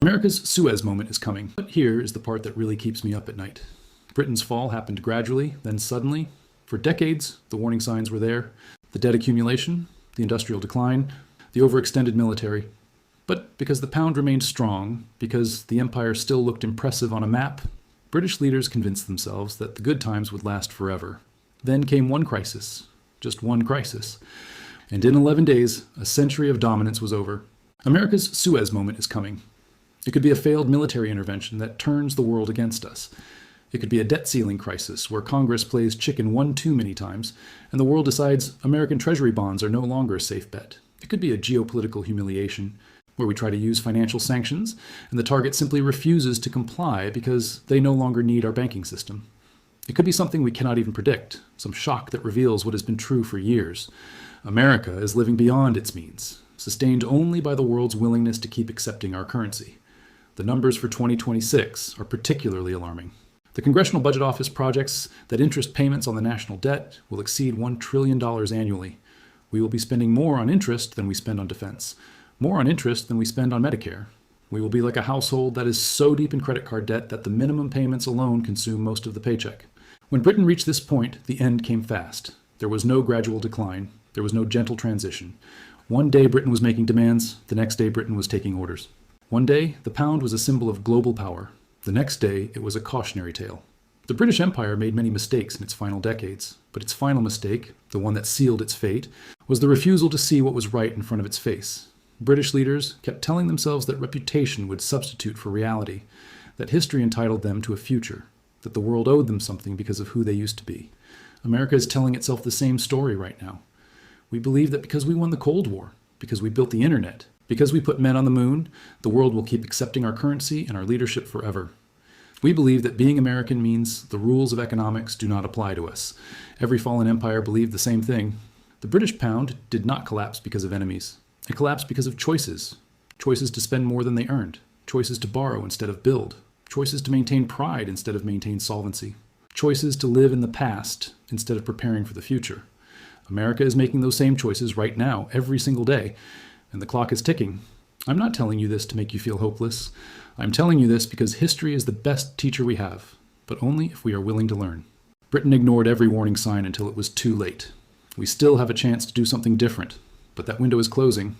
America's Suez moment is coming, but here is the part that really keeps me up at night. Britain's fall happened gradually, then suddenly. For decades, the warning signs were there. The debt accumulation, the industrial decline, the overextended military. But because the pound remained strong, because the empire still looked impressive on a map, British leaders convinced themselves that the good times would last forever. Then came one crisis, just one crisis. And in 11 days, a century of dominance was over. America's Suez moment is coming. It could be a failed military intervention that turns the world against us. It could be a debt ceiling crisis where Congress plays chicken one too many times, and the world decides American treasury bonds are no longer a safe bet. It could be a geopolitical humiliation where we try to use financial sanctions, and the target simply refuses to comply because they no longer need our banking system. It could be something we cannot even predict, some shock that reveals what has been true for years. America is living beyond its means, sustained only by the world's willingness to keep accepting our currency. The numbers for 2026 are particularly alarming. The Congressional Budget Office projects that interest payments on the national debt will exceed $1 trillion annually. We will be spending more on interest than we spend on defense, more on interest than we spend on Medicare. We will be like a household that is so deep in credit card debt that the minimum payments alone consume most of the paycheck. When Britain reached this point, the end came fast. There was no gradual decline. There was no gentle transition. One day Britain was making demands, the next day Britain was taking orders. One day, the pound was a symbol of global power. The next day, it was a cautionary tale. The British Empire made many mistakes in its final decades, but its final mistake, the one that sealed its fate, was the refusal to see what was right in front of its face. British leaders kept telling themselves that reputation would substitute for reality, that history entitled them to a future, that the world owed them something because of who they used to be. America is telling itself the same story right now. We believe that because we won the Cold War, because we built the internet, because we put men on the moon, the world will keep accepting our currency and our leadership forever. We believe that being American means the rules of economics do not apply to us. Every fallen empire believed the same thing. The British pound did not collapse because of enemies. It collapsed because of choices. Choices to spend more than they earned. Choices to borrow instead of build. Choices to maintain pride instead of maintain solvency. Choices to live in the past instead of preparing for the future. America is making those same choices right now, every single day. And the clock is ticking. I'm not telling you this to make you feel hopeless. I'm telling you this because history is the best teacher we have, but only if we are willing to learn. Britain ignored every warning sign until it was too late. We still have a chance to do something different, but that window is closing.